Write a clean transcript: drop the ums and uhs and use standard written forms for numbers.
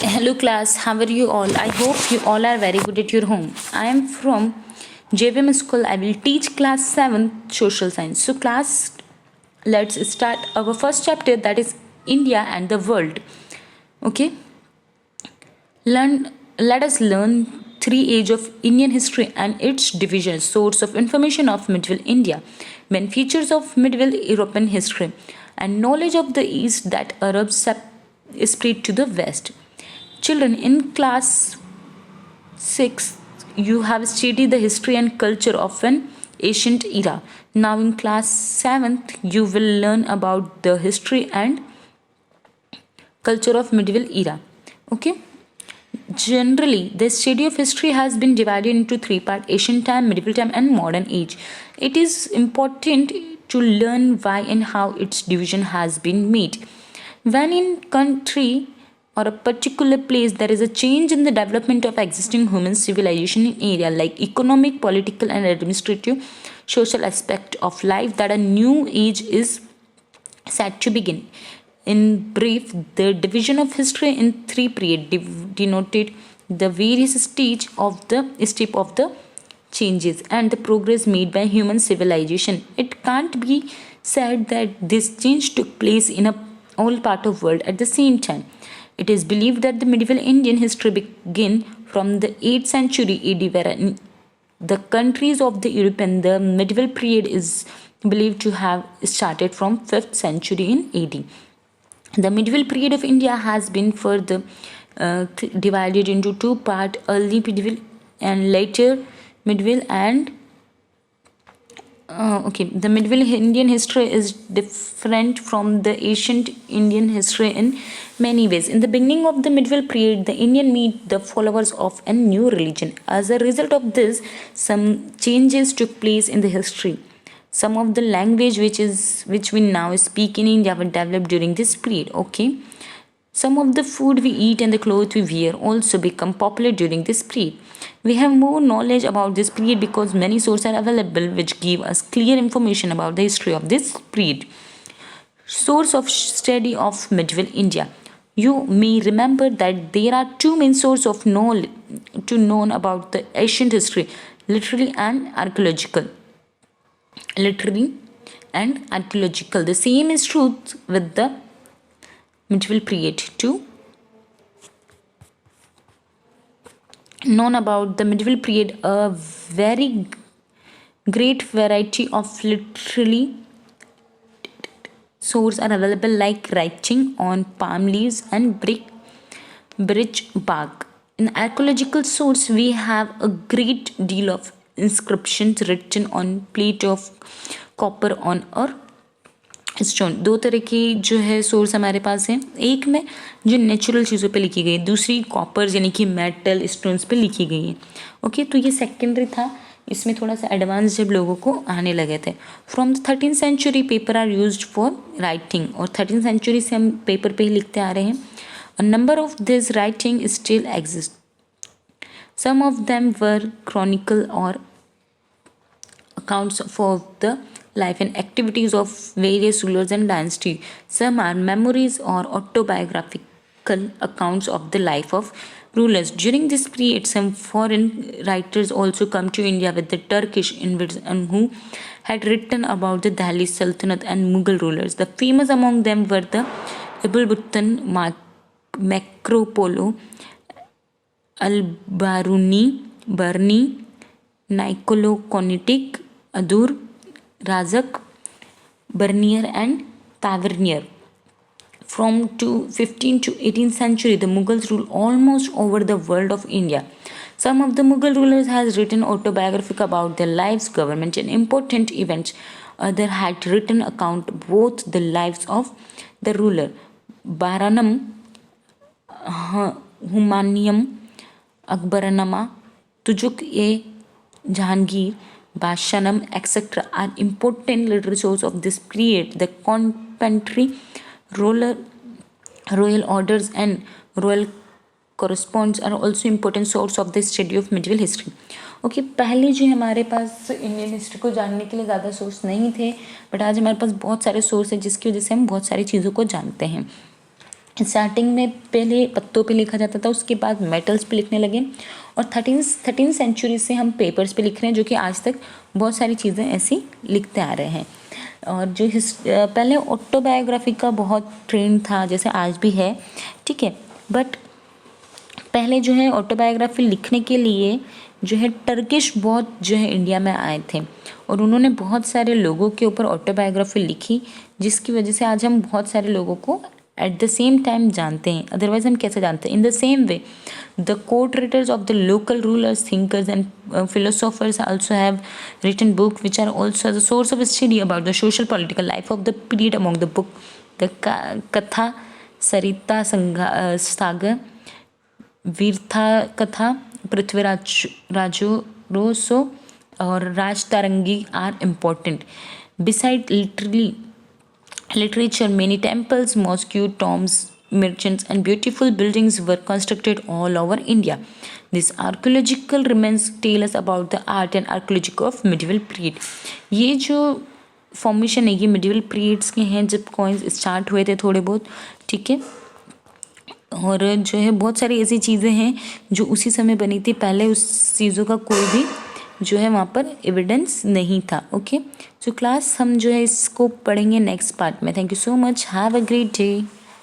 Hello class, how are you all? I hope you all are very good at your home. I am from JVM school. I will teach class 7 social science. So class, let's start our first chapter, that is India and the world. Okay? Let us learn three age of Indian history and its divisions, source of information of medieval India, main features of medieval European history, and knowledge of the East that Arabs spread to the West. Children, in class 6, you have studied the history and culture of an ancient era. Now, in class 7th, you will learn about the history and culture of medieval era. Okay? Generally, the study of history has been divided into three parts: ancient time, medieval time, and modern age. It is important to learn why and how its division has been made. When in country or a particular place there is a change in the development of existing human civilization in area like economic, political, and administrative social aspect of life, that a new age is set to begin. In brief, the division of history in three periods denoted the various step of the changes and the progress made by human civilization. It can't be said that this change took place in a all part of world at the same time. It is believed that the medieval Indian history began from the 8th century AD, where in the countries of the Europe, and the medieval period is believed to have started from 5th century in AD. The medieval period of India has been further divided into two parts: early medieval and later medieval. And the medieval Indian history is different from the ancient Indian history in many ways. In the beginning of the medieval period, the Indian meet the followers of a new religion. As a result of this, some changes took place in the history. Some of the language which we now speak in India were developed during this period. Okay. Some of the food we eat and the clothes we wear also become popular during this period. We have more knowledge about this period because many sources are available which give us clear information about the history of this period. Source of study of medieval India. You may remember that there are two main sources of knowledge to know about the ancient history: literary and archaeological. Literary and archaeological. The same is true with the medieval period too. Known about the medieval period, a very great variety of literary sources are available, like writing on palm leaves and birch bark. In archaeological source, we have a great deal of inscriptions written on plate of copper on और stone. दो तरह की जो है source हमारे पास है. एक में जो नेचुरल चीज़ों पे लिखी गई, दूसरी कॉपर यानी कि मेटल स्टोन्स पे लिखी गई है. ओके, तो ये सेकेंडरी था. इसमें थोड़ा सा एडवांस जब लोगों को आने लगे थे. From the 13th century paper are used for writing, और 13th सेंचुरी से हम पेपर पे ही लिखते आ रहे हैं. A number of this writing still exist. Some of them were chronicle और accounts for the life and activities of various rulers and dynasties. Some are memories or autobiographical accounts of the life of rulers. During this period, some foreign writers also come to India with the Turkish invasion, who had written about the Delhi Sultanate and Mughal rulers. The famous among them were the Ibn Battuta, Macropolo, Al-Baruni, Barni, Niccolo Konetic, Adur, Razak, Bernier, and Tavernier. From 15th to 18th century, the Mughals ruled almost over the world of India. Some of the Mughal rulers has written autobiography about their lives, government, and important events. Others had written account both the lives of the ruler. Baranam, Humayun, Akbaranama, Tujuk-e Jahangir, Bashanam, etc. are important literary sources of this period. The contemporary royal orders and royal correspondence are also important source of the study of medieval history. Okay, पहले जो हमारे पास Indian history को जानने के लिए ज़्यादा source नहीं थे, बट आज हमारे पास बहुत सारे सोर्स हैं जिसकी वजह से हम बहुत सारी चीज़ों को जानते हैं. स्टार्टिंग में पहले पत्तों पे लिखा जाता था, उसके बाद मेटल्स पे लिखने लगे, और 13th सेंचुरी से हम पेपर्स पे लिख रहे हैं, जो कि आज तक बहुत सारी चीज़ें ऐसी लिखते आ रहे हैं। और जो पहले ऑटोबायोग्राफी का बहुत ट्रेंड था, जैसे आज भी है, ठीक है, बट पहले जो है ऑटोबायोग्राफी लिखने के लिए जो है टर्किश बहुत जो है इंडिया में आए थे, और उन्होंने बहुत सारे लोगों के ऊपर ऑटोबायोग्राफी लिखी, जिसकी वजह से आज हम बहुत सारे लोगों को एट द सेम टाइम जानते हैं। अदरवाइज हम कैसे जानते हैं? In the same way the court writers of the local rulers, thinkers and philosophers also have written book which are also the source of study about the social political life of the period. Among the book the katha sarita saga, वीरथा कथा, पृथ्वीराज राजो रोसो और Rajatarangini are important. Beside literature, many temples, mosques, tombs, merchants, and beautiful buildings were constructed all over India. These archaeological remains tell us about the art and archaeology of medieval period. ये जो formation है ये medieval periods के हैं, जब coins start हुए थे थोड़े बहुत, ठीक है, और जो है बहुत सारी ऐसी चीज़ें हैं जो उसी समय बनी थी, पहले उस चीज़ों का कोई भी जो है वहाँ पर एविडेंस नहीं था. ओके, तो क्लास हम जो है इसको पढ़ेंगे नेक्स्ट पार्ट में. Thank you so much, have a great day.